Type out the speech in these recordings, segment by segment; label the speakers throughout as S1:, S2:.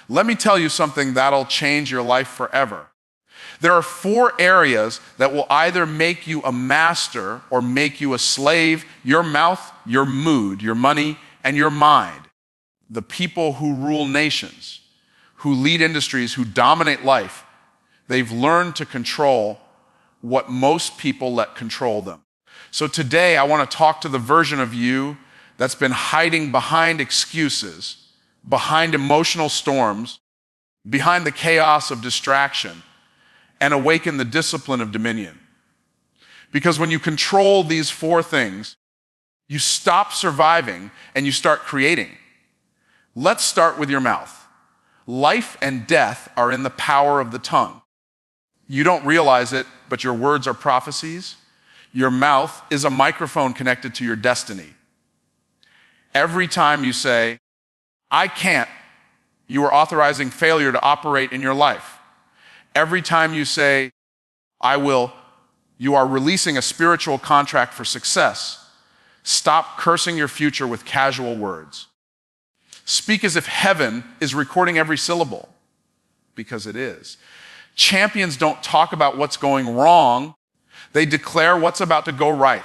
S1: Let me tell you something that'll change your life forever. There are 4 areas that will either make you a master or make you a slave: your mouth, your mood, your money, and your mind. The people who rule nations, who lead industries, who dominate life, they've learned to control what most people let control them. So today I want to talk to the version of you that's been hiding behind excuses, behind emotional storms, behind the chaos of distraction, and awaken the discipline of dominion. Because when you control these 4 things, you stop surviving and you start creating. Let's start with your mouth. Life and death are in the power of the tongue. You don't realize it, but your words are prophecies. Your mouth is a microphone connected to your destiny. Every time you say, "I can't," you are authorizing failure to operate in your life. Every time you say, "I will," you are releasing a spiritual contract for success. Stop cursing your future with casual words. Speak as if heaven is recording every syllable, because it is. Champions don't talk about what's going wrong. They declare what's about to go right.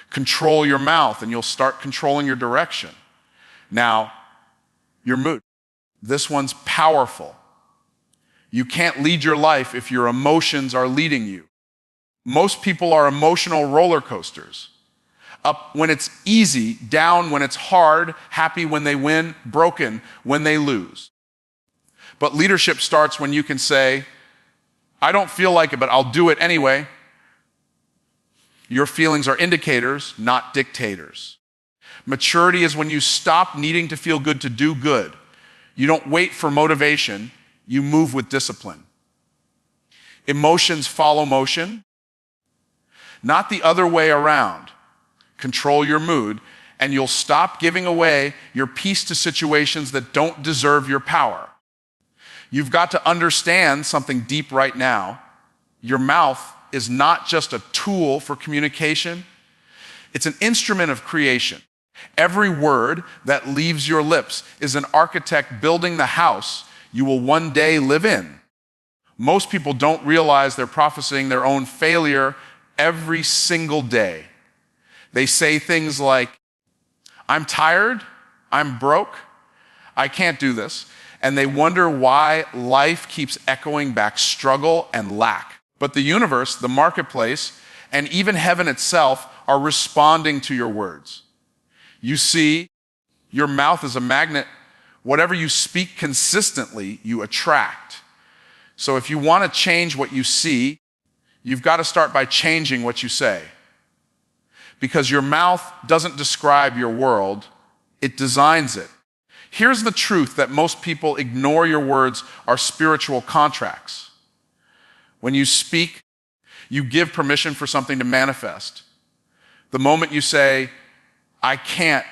S1: Control your mouth and you'll start controlling your direction. Now, your mood. This one's powerful. You can't lead your life if your emotions are leading you. Most people are emotional roller coasters. Up when it's easy, down when it's hard, happy when they win, broken when they lose. But leadership starts when you can say, "I don't feel like it, but I'll do it anyway." Your feelings are indicators, not dictators. Maturity is when you stop needing to feel good to do good. You don't wait for motivation, you move with discipline. Emotions follow motion, not the other way around. Control your mood, and you'll stop giving away your peace to situations that don't deserve your power. You've got to understand something deep right now. Your mouth is not just a tool for communication, it's an instrument of creation. Every word that leaves your lips is an architect building the house you will one day live in. Most people don't realize they're prophesying their own failure every single day. They say things like, "I'm tired, I'm broke, I can't do this." And they wonder why life keeps echoing back struggle and lack. But the universe, the marketplace, and even heaven itself are responding to your words. You see, your mouth is a magnet. Whatever you speak consistently, you attract. So if you want to change what you see, you've got to start by changing what you say. Because your mouth doesn't describe your world, it designs it. Here's the truth that most people ignore: your words are spiritual contracts. When you speak, you give permission for something to manifest. The moment you say, "I can't,"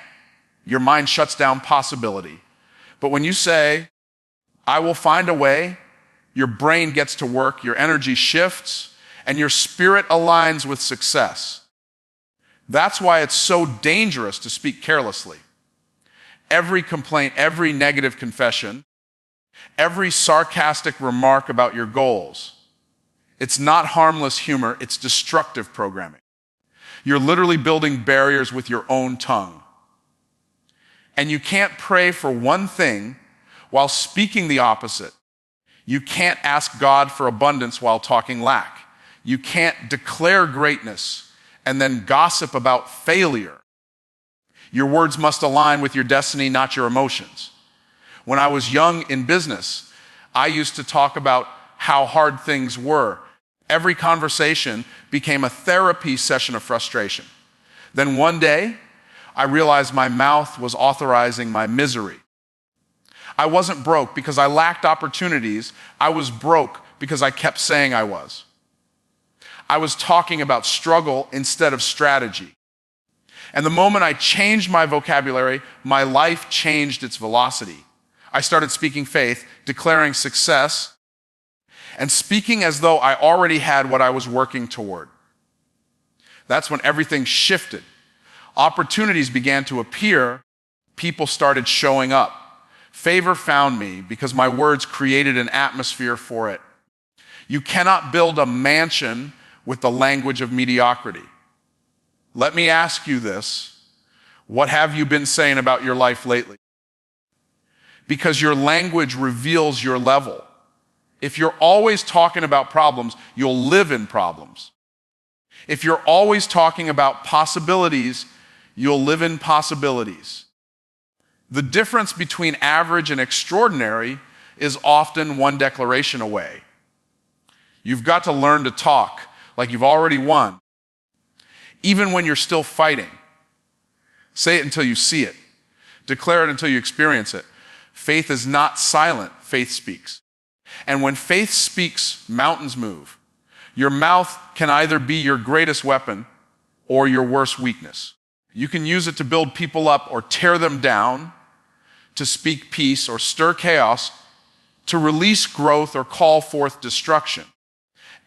S1: your mind shuts down possibility. But when you say, "I will find a way," your brain gets to work, your energy shifts, and your spirit aligns with success. That's why it's so dangerous to speak carelessly. Every complaint, every negative confession, every sarcastic remark about your goals, it's not harmless humor, it's destructive programming. You're literally building barriers with your own tongue. And you can't pray for one thing while speaking the opposite. You can't ask God for abundance while talking lack. You can't declare greatness and then gossip about failure. Your words must align with your destiny, not your emotions. When I was young in business, I used to talk about how hard things were. Every conversation became a therapy session of frustration. Then one day, I realized my mouth was authorizing my misery. I wasn't broke because I lacked opportunities. I was broke because I kept saying I was. I was talking about struggle instead of strategy. And the moment I changed my vocabulary, my life changed its velocity. I started speaking faith, declaring success, and speaking as though I already had what I was working toward. That's when everything shifted. Opportunities began to appear. People started showing up. Favor found me because my words created an atmosphere for it. You cannot build a mansion with the language of mediocrity. Let me ask you this. What have you been saying about your life lately? Because your language reveals your level. If you're always talking about problems, you'll live in problems. If you're always talking about possibilities, you'll live in possibilities. The difference between average and extraordinary is often one declaration away. You've got to learn to talk like you've already won, even when you're still fighting. Say it until you see it. Declare it until you experience it. Faith is not silent. Faith speaks. And when faith speaks, mountains move. Your mouth can either be your greatest weapon or your worst weakness. You can use it to build people up or tear them down, to speak peace or stir chaos, to release growth or call forth destruction.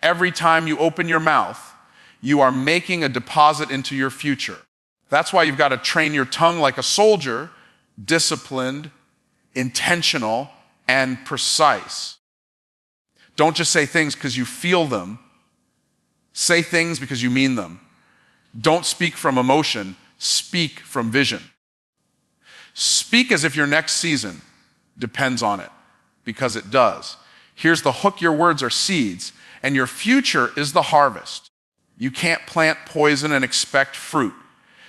S1: Every time you open your mouth, you are making a deposit into your future. That's why you've got to train your tongue like a soldier, disciplined, intentional, and precise. Don't just say things because you feel them. Say things because you mean them. Don't speak from emotion. Speak from vision. Speak as if your next season depends on it, because it does. Here's the hook: your words are seeds, and your future is the harvest. You can't plant poison and expect fruit.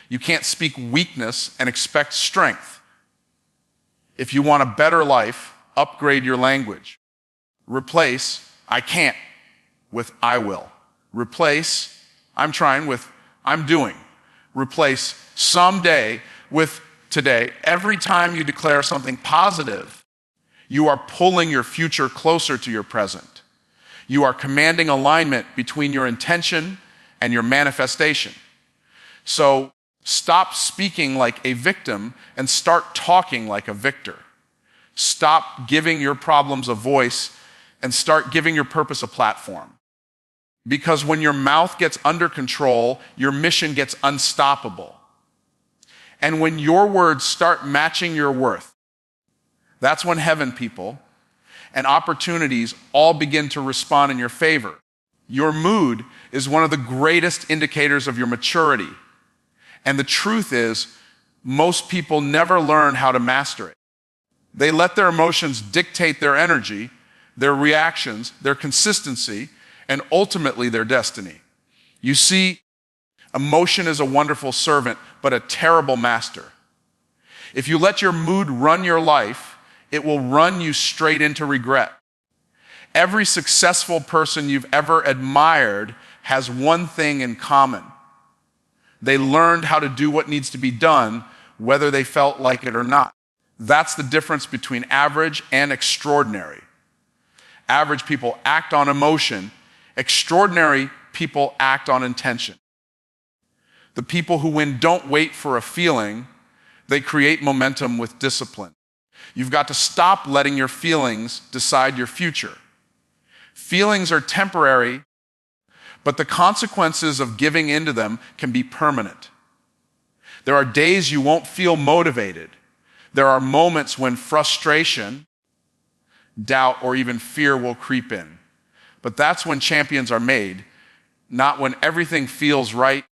S1: You can't speak weakness and expect strength. If you want a better life, upgrade your language. Replace "I can't" with "I will." Replace "I'm trying" with "I'm doing." Replace "someday" with "today." Every time you declare something positive, you are pulling your future closer to your present. You are commanding alignment between your intention and your manifestation. So stop speaking like a victim and start talking like a victor. Stop giving your problems a voice and start giving your purpose a platform. Because when your mouth gets under control, your mission gets unstoppable. And when your words start matching your worth, that's when heaven, people, and opportunities all begin to respond in your favor. Your mood is one of the greatest indicators of your maturity. And the truth is, most people never learn how to master it. They let their emotions dictate their energy, their reactions, their consistency, and ultimately their destiny. You see, emotion is a wonderful servant, but a terrible master. If you let your mood run your life, it will run you straight into regret. Every successful person you've ever admired has one thing in common. They learned how to do what needs to be done, whether they felt like it or not. That's the difference between average and extraordinary. Average people act on emotion. Extraordinary people act on intention. The people who win don't wait for a feeling. They create momentum with discipline. You've got to stop letting your feelings decide your future. Feelings are temporary, but the consequences of giving into them can be permanent. There are days you won't feel motivated. There are moments when frustration, doubt, or even fear will creep in. But that's when champions are made, not when everything feels right,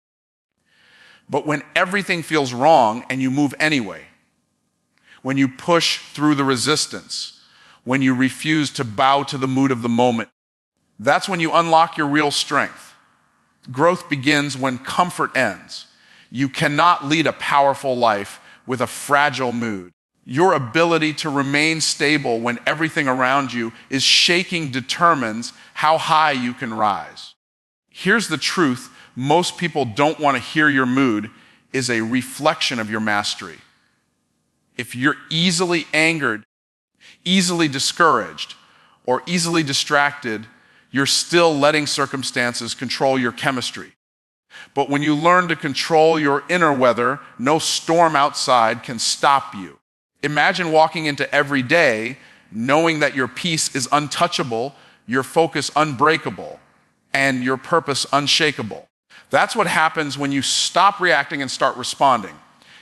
S1: but when everything feels wrong and you move anyway. When you push through the resistance, when you refuse to bow to the mood of the moment. That's when you unlock your real strength. Growth begins when comfort ends. You cannot lead a powerful life with a fragile mood. Your ability to remain stable when everything around you is shaking determines how high you can rise. Here's the truth: most people don't want to hear your mood is a reflection of your mastery. If you're easily angered, easily discouraged, or easily distracted, you're still letting circumstances control your chemistry. But when you learn to control your inner weather, no storm outside can stop you. Imagine walking into every day knowing that your peace is untouchable, your focus unbreakable, and your purpose unshakable. That's what happens when you stop reacting and start responding.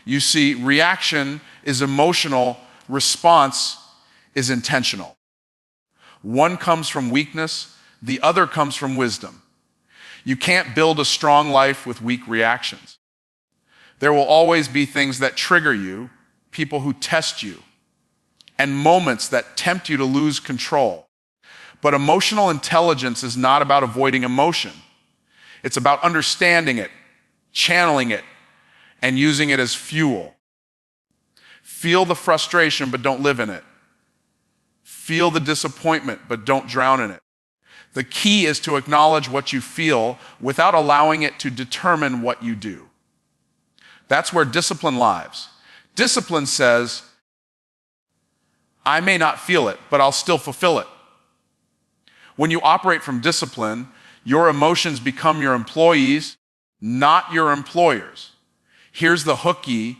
S1: You see, reaction is emotional, response is intentional. One comes from weakness, the other comes from wisdom. You can't build a strong life with weak reactions. There will always be things that trigger you, people who test you, and moments that tempt you to lose control. But emotional intelligence is not about avoiding emotion. It's about understanding it, channeling it, and using it as fuel. Feel the frustration, but don't live in it. Feel the disappointment, but don't drown in it. The key is to acknowledge what you feel without allowing it to determine what you do. That's where discipline lies. Discipline says, I may not feel it, but I'll still fulfill it. When you operate from discipline, your emotions become your employees, not your employers. Here's the hooky.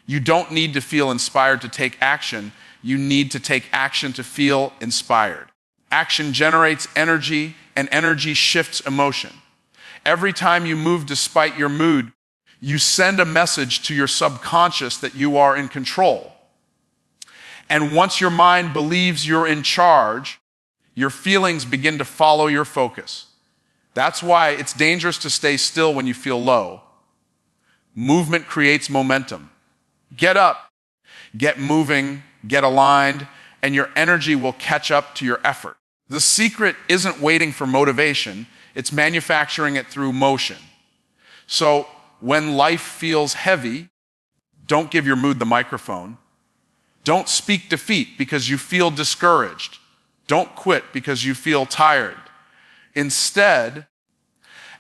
S1: You don't need to feel inspired to take action. You need to take action to feel inspired. Action generates energy, and energy shifts emotion. Every time you move despite your mood, you send a message to your subconscious that you are in control. And once your mind believes you're in charge, your feelings begin to follow your focus. That's why it's dangerous to stay still when you feel low. Movement creates momentum. Get up, get moving, get aligned, and your energy will catch up to your effort. The secret isn't waiting for motivation, it's manufacturing it through motion. So when life feels heavy, don't give your mood the microphone. Don't speak defeat because you feel discouraged. Don't quit because you feel tired. Instead,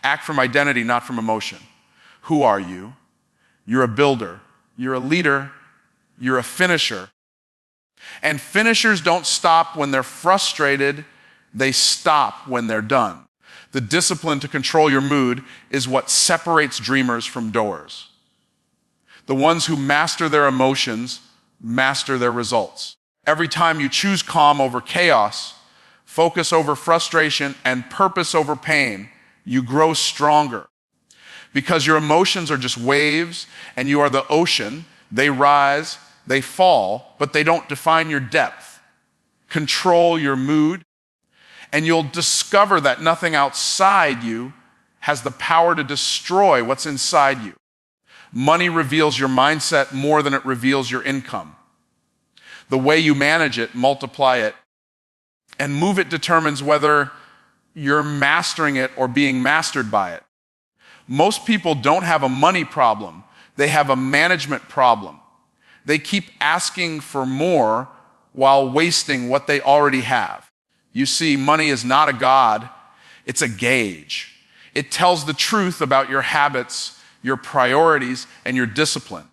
S1: act from identity, not from emotion. Who are you? You're a builder. You're a leader. You're a finisher. And finishers don't stop when they're frustrated. They stop when they're done. The discipline to control your mood is what separates dreamers from doers. The ones who master their emotions master their results. Every time you choose calm over chaos, focus over frustration, and purpose over pain, you grow stronger. Because your emotions are just waves and you are the ocean, they rise, they fall, but they don't define your depth. Control your mood, and you'll discover that nothing outside you has the power to destroy what's inside you. Money reveals your mindset more than it reveals your income. The way you manage it, multiply it, and move it determines whether you're mastering it or being mastered by it. Most people don't have a money problem. They have a management problem. They keep asking for more while wasting what they already have. You see, money is not a god, it's a gauge. It tells the truth about your habits, your priorities, and your discipline.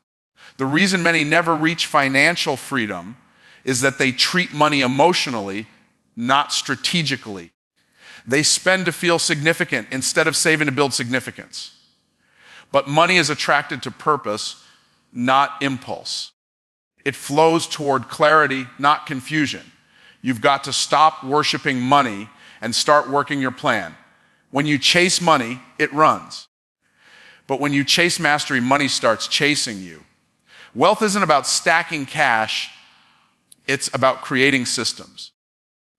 S1: The reason many never reach financial freedom is that they treat money emotionally, not strategically. They spend to feel significant instead of saving to build significance. But money is attracted to purpose, not impulse. It flows toward clarity, not confusion. You've got to stop worshiping money and start working your plan. When you chase money, it runs. But when you chase mastery, money starts chasing you. Wealth isn't about stacking cash, it's about creating systems.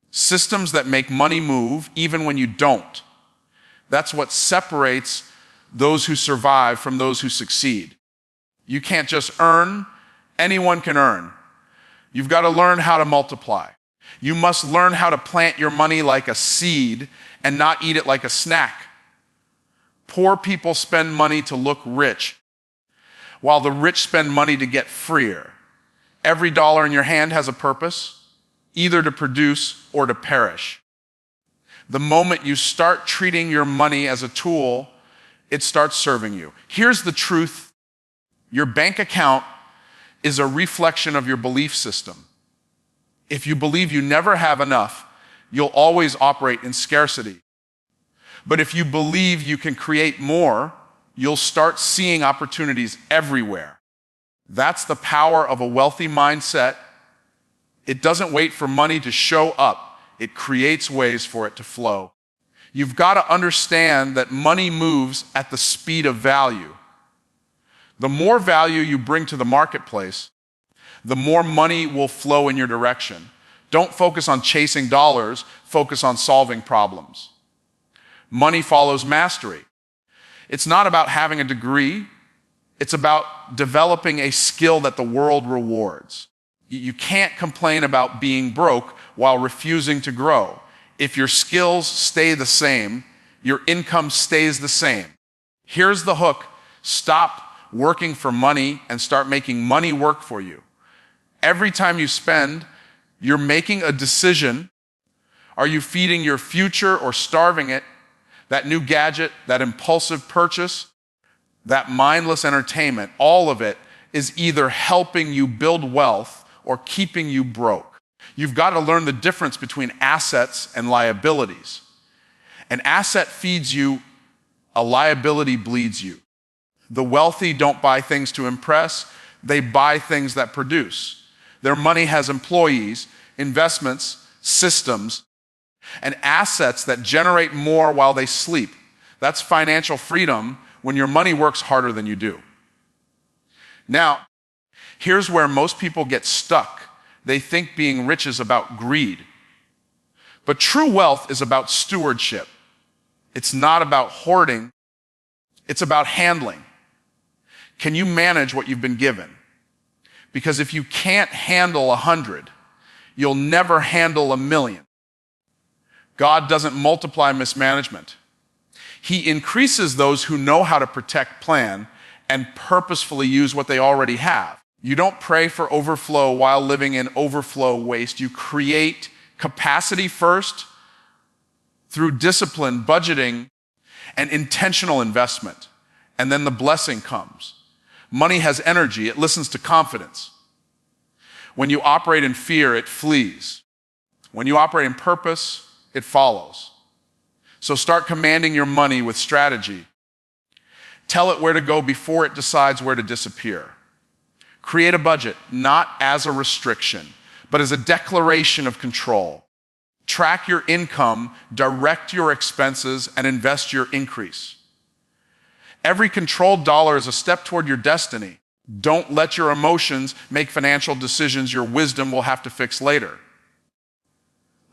S1: Systems that make money move even when you don't. That's what separates those who survive from those who succeed. You can't just earn, anyone can earn. You've got to learn how to multiply. You must learn how to plant your money like a seed and not eat it like a snack. Poor people spend money to look rich, while the rich spend money to get freer. Every dollar in your hand has a purpose, either to produce or to perish. The moment you start treating your money as a tool, it starts serving you. Here's the truth. Your bank account is a reflection of your belief system. If you believe you never have enough, you'll always operate in scarcity. But if you believe you can create more, you'll start seeing opportunities everywhere. That's the power of a wealthy mindset. It doesn't wait for money to show up. It creates ways for it to flow. You've got to understand that money moves at the speed of value. The more value you bring to the marketplace, the more money will flow in your direction. Don't focus on chasing dollars, focus on solving problems. Money follows mastery. It's not about having a degree, it's about developing a skill that the world rewards. You can't complain about being broke while refusing to grow. If your skills stay the same, your income stays the same. Here's the hook. Stop working for money and start making money work for you. Every time you spend, you're making a decision. Are you feeding your future or starving it? That new gadget, that impulsive purchase, that mindless entertainment, all of it is either helping you build wealth or keeping you broke. You've got to learn the difference between assets and liabilities. An asset feeds you, a liability bleeds you. The wealthy don't buy things to impress, they buy things that produce. Their money has employees, investments, systems, and assets that generate more while they sleep. That's financial freedom when your money works harder than you do. Now, here's where most people get stuck. They think being rich is about greed. But true wealth is about stewardship. It's not about hoarding. It's about handling. Can you manage what you've been given? Because if you can't handle 100, you'll never handle 1,000,000. God doesn't multiply mismanagement. He increases those who know how to protect, plan, and purposefully use what they already have. You don't pray for overflow while living in overflow waste. You create capacity first through discipline, budgeting, and intentional investment. And then the blessing comes. Money has energy. It listens to confidence. When you operate in fear, it flees. When you operate in purpose, it follows. So start commanding your money with strategy. Tell it where to go before it decides where to disappear. Create a budget, not as a restriction, but as a declaration of control. Track your income, direct your expenses, and invest your increase. Every controlled dollar is a step toward your destiny. Don't let your emotions make financial decisions your wisdom will have to fix later.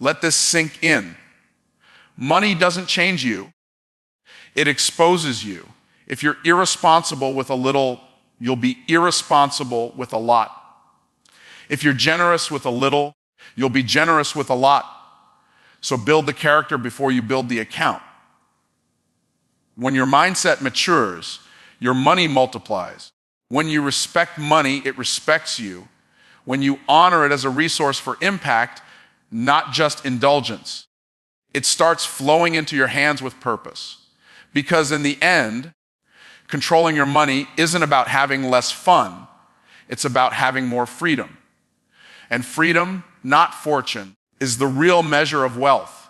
S1: Let this sink in. Money doesn't change you. It exposes you. If you're irresponsible with a little, you'll be irresponsible with a lot. If you're generous with a little, you'll be generous with a lot. So build the character before you build the account. When your mindset matures, your money multiplies. When you respect money, it respects you. When you honor it as a resource for impact, not just indulgence, it starts flowing into your hands with purpose. Because in the end, controlling your money isn't about having less fun. It's about having more freedom. And freedom, not fortune, is the real measure of wealth.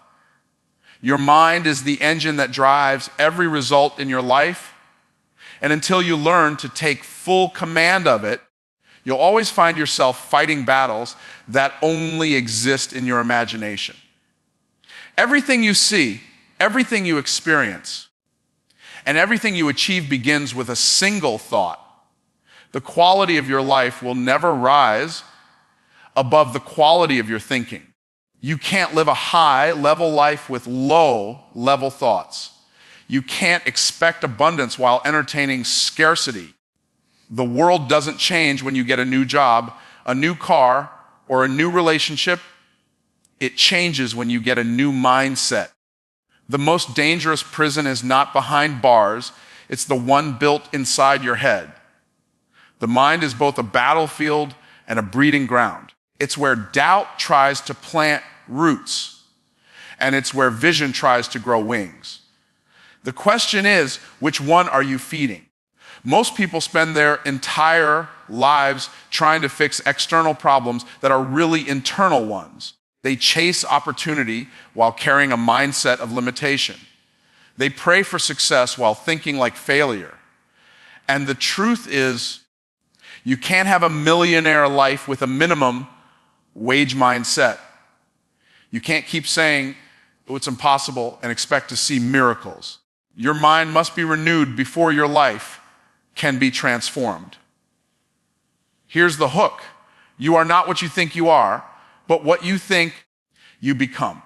S1: Your mind is the engine that drives every result in your life. And until you learn to take full command of it, you'll always find yourself fighting battles that only exist in your imagination. Everything you see, everything you experience, and everything you achieve begins with a single thought. The quality of your life will never rise above the quality of your thinking. You can't live a high-level life with low-level thoughts. You can't expect abundance while entertaining scarcity. The world doesn't change when you get a new job, a new car, or a new relationship. It changes when you get a new mindset. The most dangerous prison is not behind bars. It's the one built inside your head. The mind is both a battlefield and a breeding ground. It's where doubt tries to plant roots, and it's where vision tries to grow wings. The question is, which one are you feeding? Most people spend their entire lives trying to fix external problems that are really internal ones. They chase opportunity while carrying a mindset of limitation. They pray for success while thinking like failure. And the truth is, you can't have a millionaire life with a minimum wage mindset. You can't keep saying, oh, it's impossible and expect to see miracles. Your mind must be renewed before your life can be transformed. Here's the hook. You are not what you think you are, but what you think you become.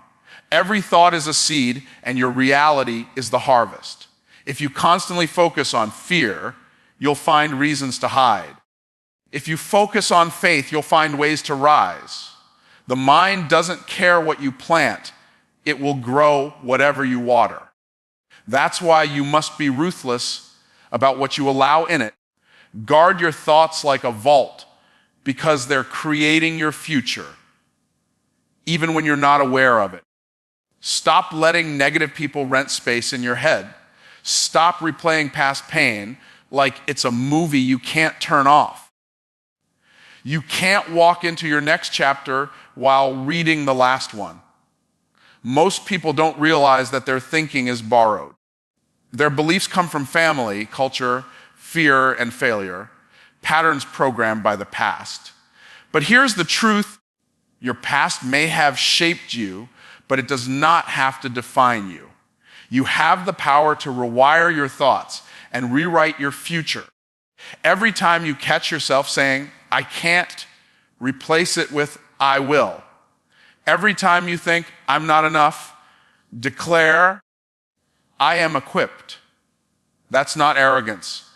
S1: Every thought is a seed, and your reality is the harvest. If you constantly focus on fear, you'll find reasons to hide. If you focus on faith, you'll find ways to rise. The mind doesn't care what you plant. It will grow whatever you water. That's why you must be ruthless about what you allow in it. Guard your thoughts like a vault, because they're creating your future, even when you're not aware of it. Stop letting negative people rent space in your head. Stop replaying past pain like it's a movie you can't turn off. You can't walk into your next chapter while reading the last one. Most people don't realize that their thinking is borrowed. Their beliefs come from family, culture, fear, and failure, patterns programmed by the past. But here's the truth. Your past may have shaped you, but it does not have to define you. You have the power to rewire your thoughts and rewrite your future. Every time you catch yourself saying, I can't, replace it with I will. Every time you think, I'm not enough, declare, I am equipped. That's not arrogance.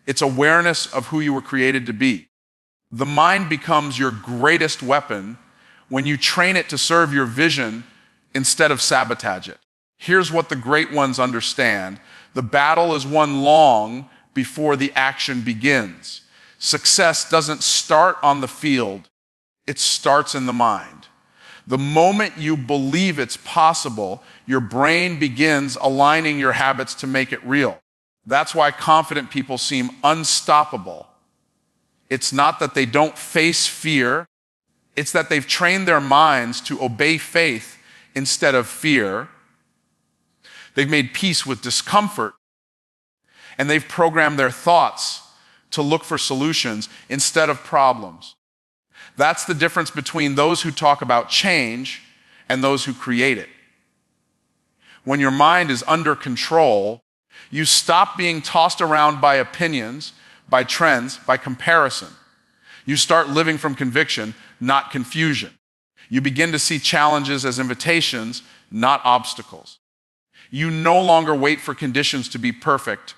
S1: It's awareness of who you were created to be. The mind becomes your greatest weapon when you train it to serve your vision instead of sabotage it. Here's what the great ones understand. The battle is won long before the action begins. Success doesn't start on the field. It starts in the mind. The moment you believe it's possible, your brain begins aligning your habits to make it real. That's why confident people seem unstoppable. It's not that they don't face fear. It's that they've trained their minds to obey faith instead of fear. They've made peace with discomfort. And they've programmed their thoughts to look for solutions instead of problems. That's the difference between those who talk about change and those who create it. When your mind is under control, you stop being tossed around by opinions, by trends, by comparison. You start living from conviction, not confusion. You begin to see challenges as invitations, not obstacles. You no longer wait for conditions to be perfect.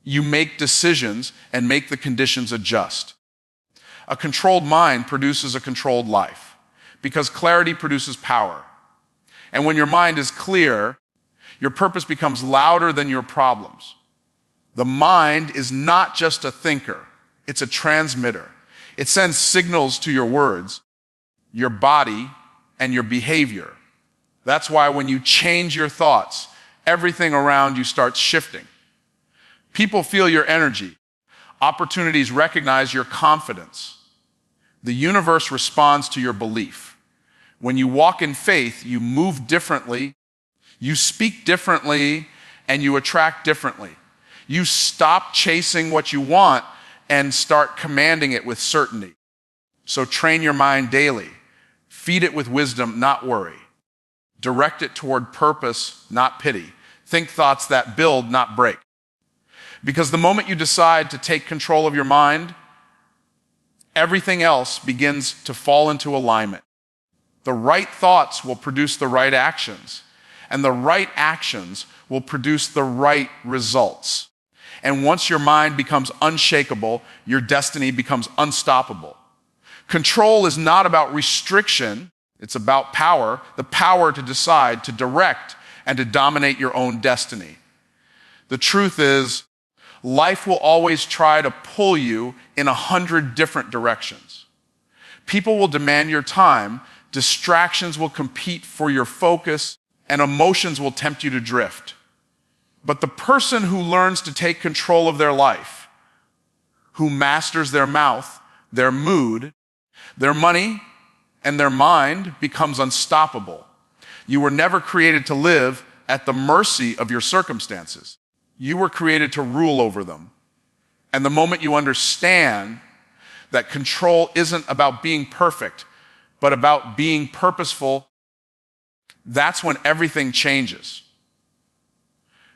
S1: You make decisions and make the conditions adjust. A controlled mind produces a controlled life because clarity produces power. And when your mind is clear, your purpose becomes louder than your problems. The mind is not just a thinker, it's a transmitter. It sends signals to your words, your body, and your behavior. That's why when you change your thoughts, everything around you starts shifting. People feel your energy. Opportunities recognize your confidence. The universe responds to your belief. When you walk in faith, you move differently, you speak differently, and you attract differently. You stop chasing what you want and start commanding it with certainty. So train your mind daily. Feed it with wisdom, not worry. Direct it toward purpose, not pity. Think thoughts that build, not break. Because the moment you decide to take control of your mind, everything else begins to fall into alignment. The right thoughts will produce the right actions, and the right actions will produce the right results. And once your mind becomes unshakable, your destiny becomes unstoppable. Control is not about restriction, it's about power, the power to decide, to direct, and to dominate your own destiny. The truth is, life will always try to pull you in 100 different directions. People will demand your time, distractions will compete for your focus, and emotions will tempt you to drift. But the person who learns to take control of their life, who masters their mouth, their mood, their money, and their mind becomes unstoppable. You were never created to live at the mercy of your circumstances. You were created to rule over them. And the moment you understand that control isn't about being perfect, but about being purposeful, that's when everything changes.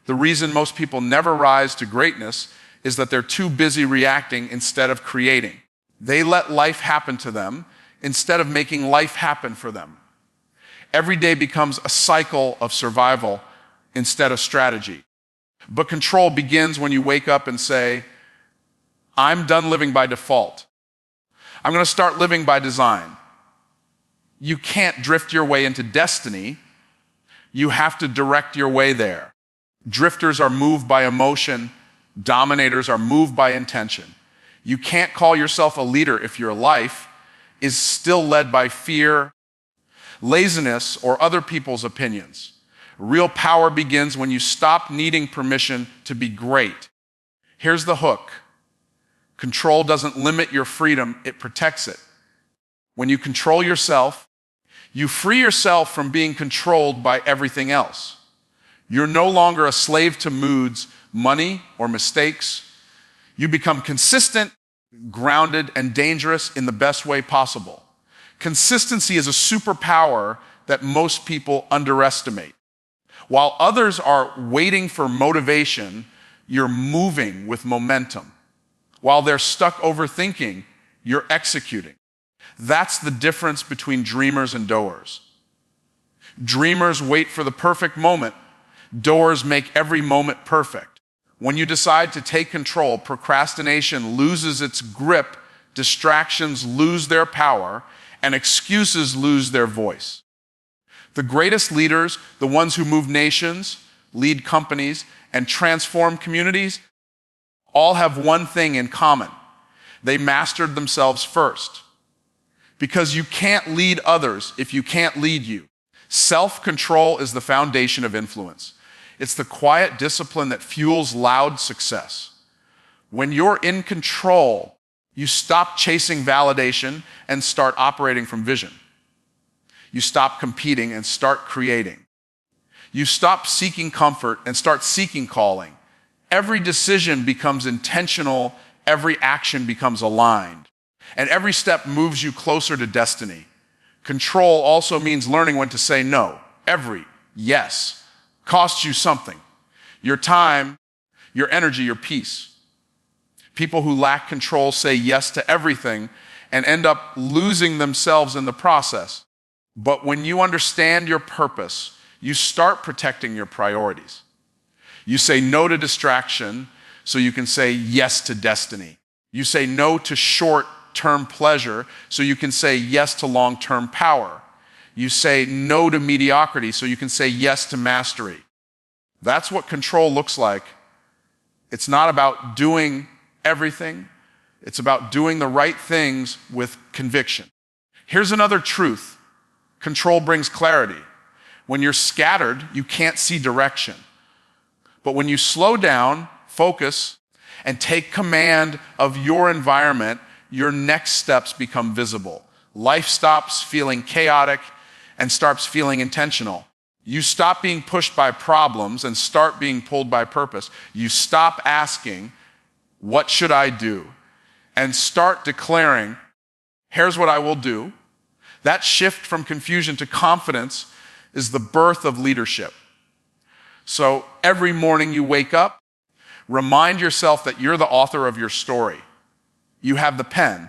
S1: The reason most people never rise to greatness is that they're too busy reacting instead of creating. They let life happen to them instead of making life happen for them. Every day becomes a cycle of survival instead of strategy. But control begins when you wake up and say, I'm done living by default. I'm going to start living by design. You can't drift your way into destiny. You have to direct your way there. Drifters are moved by emotion. Dominators are moved by intention. You can't call yourself a leader if your life is still led by fear, laziness, or other people's opinions. Real power begins when you stop needing permission to be great. Here's the hook. Control doesn't limit your freedom, it protects it. When you control yourself, you free yourself from being controlled by everything else. You're no longer a slave to moods, money, or mistakes. You become consistent, grounded, and dangerous in the best way possible. Consistency is a superpower that most people underestimate. While others are waiting for motivation, you're moving with momentum. While they're stuck overthinking, you're executing. That's the difference between dreamers and doers. Dreamers wait for the perfect moment. Doers make every moment perfect. When you decide to take control, procrastination loses its grip, distractions lose their power, and excuses lose their voice. The greatest leaders, the ones who move nations, lead companies, and transform communities, all have one thing in common. They mastered themselves first. Because you can't lead others if you can't lead you. Self-control is the foundation of influence. It's the quiet discipline that fuels loud success. When you're in control, you stop chasing validation and start operating from vision. You stop competing and start creating. You stop seeking comfort and start seeking calling. Every decision becomes intentional, every action becomes aligned, and every step moves you closer to destiny. Control also means learning when to say no. Every yes costs you something. Your time, your energy, your peace. People who lack control say yes to everything and end up losing themselves in the process. But when you understand your purpose, you start protecting your priorities. You say no to distraction so you can say yes to destiny. You say no to short-term pleasure so you can say yes to long-term power. You say no to mediocrity so you can say yes to mastery. That's what control looks like. It's not about doing everything. It's about doing the right things with conviction. Here's another truth. Control brings clarity. When you're scattered, you can't see direction. But when you slow down, focus, and take command of your environment, your next steps become visible. Life stops feeling chaotic and starts feeling intentional. You stop being pushed by problems and start being pulled by purpose. You stop asking, what should I do? And start declaring, here's what I will do. That shift from confusion to confidence is the birth of leadership. So every morning you wake up, remind yourself that you're the author of your story. You have the pen.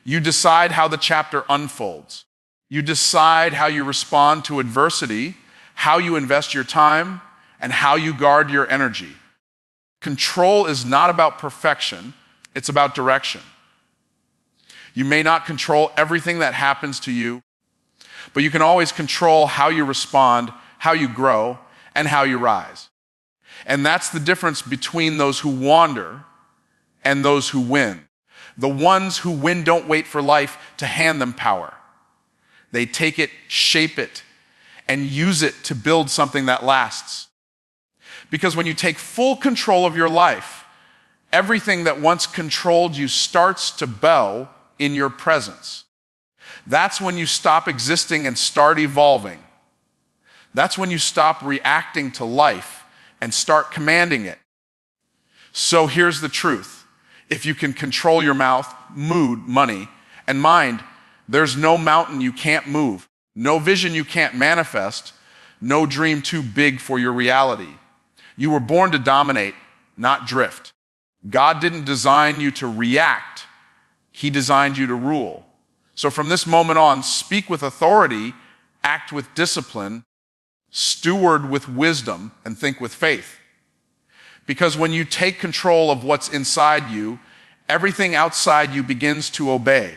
S1: You decide how the chapter unfolds. You decide how you respond to adversity, how you invest your time, and how you guard your energy. Control is not about perfection, it's about direction. You may not control everything that happens to you, but you can always control how you respond, how you grow, and how you rise. And that's the difference between those who wander and those who win. The ones who win don't wait for life to hand them power. They take it, shape it, and use it to build something that lasts. Because when you take full control of your life, everything that once controlled you starts to bow in your presence. That's when you stop existing and start evolving. That's when you stop reacting to life and start commanding it. So here's the truth. If you can control your mouth, mood, money, and mind, there's no mountain you can't move, no vision you can't manifest, no dream too big for your reality. You were born to dominate, not drift. God didn't design you to react. He designed you to rule. So from this moment on, speak with authority, act with discipline, steward with wisdom, and think with faith. Because when you take control of what's inside you, everything outside you begins to obey.